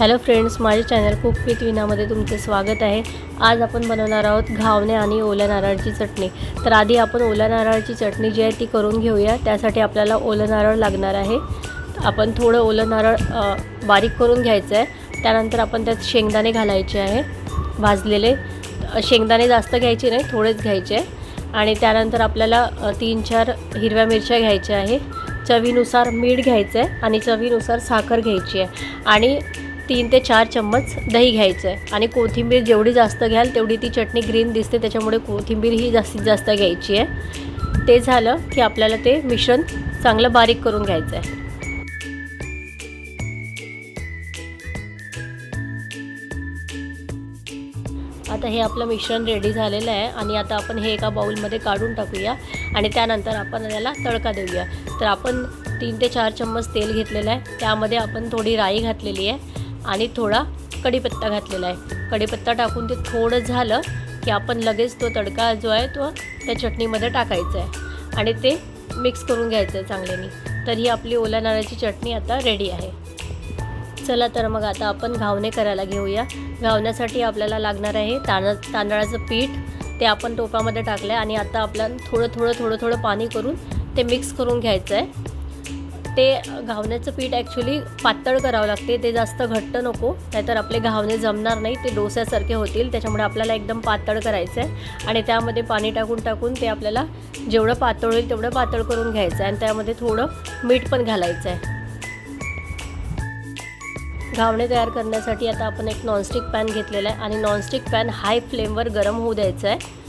Hello friends, माझ्या channel cook with विनामध्ये तुमचे स्वागत आहे। आज आपण बनवणार आहोत घावणे आणि ओल्या नारळाची चटणी। तर आधी आपण ओल्या नारळाची चटणी जी आहे ती करून घेऊया। त्यासाठी आपल्याला ओलं नारळ लागणार आहे। आपण थोडं ओलं नारळ बारीक करून घ्यायचं आहे। त्यानंतर आपण त्यात शेंगदाणे घालायचे आहे, भाजलेले। शेंगदाणे जास्त घ्यायचे नाही, थोडेच घ्यायचे। आणि त्यानंतर आपल्याला 3-4 हिरव्या मिरच्या घ्यायच्या आहे। चवीनुसार मीठ घ्यायचं आहे आणि चवीनुसार साखर घ्यायची आहे आणि 3 ते 4 चम्मच दही घ्यायचं आहे। आणि कोथिंबीर जेवढी जास्त घ्याल तेवढी ती चटणी ग्रीन दिसते, त्याच्यामुळे कोथिंबीर ही जास्तीत जास्त घ्यायची आहे। ते झालं की आपल्याला ते मिश्रण चांगलं बारीक करून घ्यायचं आहे। आता हे आपलं मिश्रण रेडी झालेलं आहे आणि आता आपण हे एका बाउलमध्ये काढून टाकूया आणि त्यानंतर आपण याला तडका देऊया। तर आपण 3 ते 4 चम्मच तेल घेतलेलं आहे। त्यामध्ये आपण थोडी राई घातलेली आहे आणि थोडा कढीपत्ता घातलेला आहे। कढीपत्ता टाकून ते थोडं झालं की आपण लगेच तो तडका जो आहे तो त्या चटणीमध्ये टाकायचा आहे आणि ते मिक्स करून घ्यायचं आहे चांगल्याने। तर ही आपली ओल्या नारळाची चटणी आता रेडी आहे। चला तर मग आता आपण घावणे करायला घेऊया। घावण्यासाठी आपल्याला लागणार आहे तांदळाचं पीठ। ते आपण टोपामध्ये टाकलं आहे आणि आता आपल्याला थोडं पाणी करून ते मिक्स करून घ्यायचं आहे। ते घावण्याचं पीठ ॲक्च्युली पातळ करावं लागते, ते जास्त घट्ट नको, नाहीतर आपले घावणे जमणार नाही, ते डोस्यासारखे होतील। त्याच्यामुळे आपल्याला एकदम पातळ करायचं आहे आणि त्यामध्ये पाणी टाकून ते आपल्याला जेवढं पातळ होईल तेवढं पातळ करून घ्यायचं आहे आणि त्यामध्ये थोडं मीठ पण घालायचं आहे। घावणे तयार करण्यासाठी आता आपण एक नॉनस्टिक पॅन घेतलेला आहे आणि नॉनस्टिक पॅन हाय फ्लेमवर गरम होऊ द्यायचा आहे।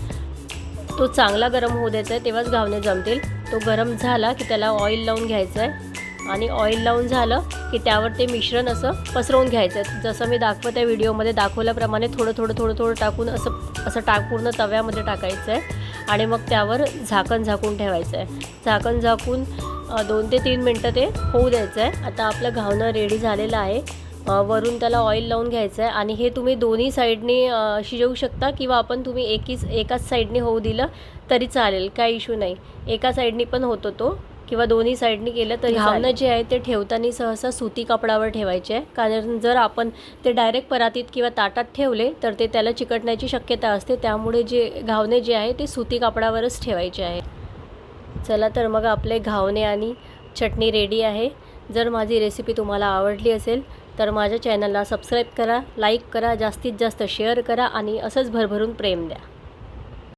तो चांगला गरम होऊ द्यायचा आहे, तेव्हाच घावणे जमतील। तो गरम झाला की त्याला ऑइल लावून घ्यायचं आहे आणि ऑइल लावून झालं की त्यावर ते मिश्रण असं पसरवून घ्यायचं आहे। जसं मी दाखवत आहे व्हिडिओमध्ये दाखवल्याप्रमाणे थोडं टाकून असं पूर्ण तव्यामध्ये टाकायचं आहे आणि मग त्यावर झाकून ठेवायचं आहे। झाकून 2 ते 3 मिनटं ते होऊ द्यायचं आहे। आता आपलं घावणं रेडी झालेलं आहे। वरून त्याला ऑइल लावून घ्यायचं आहे आणि हे तुम्ही दोन्ही साईडनी शिजवू शकता किंवा तुम्ही एकाच साईडनी होऊ दिलं तरी चालेल, काही इश्यू नाही। एका साईडनी पण होतो तो किंवा दोन्ही साईडनी केलं तरी। घावणं जे आहे ते ठेवताना सहसा सुती कापडावर ठेवायचे आहे, कारण जर आपण ते डायरेक्ट परातीत किंवा ताटात ठेवले तर ते त्याला चिकटण्याची शक्यता असते। त्यामुळे घावणे जे आहे ते सुती कापडावरच ठेवायचे आहे। चला तर मग आपले घावणे आणि चटणी रेडी आहे। जर माझी रेसिपी तुम्हाला आवडली असेल तर माझ्या चॅनलला सबस्क्राईब करा, लाईक करा, जास्तीत जास्त शेअर करा आणि असंच भरभरून प्रेम द्या।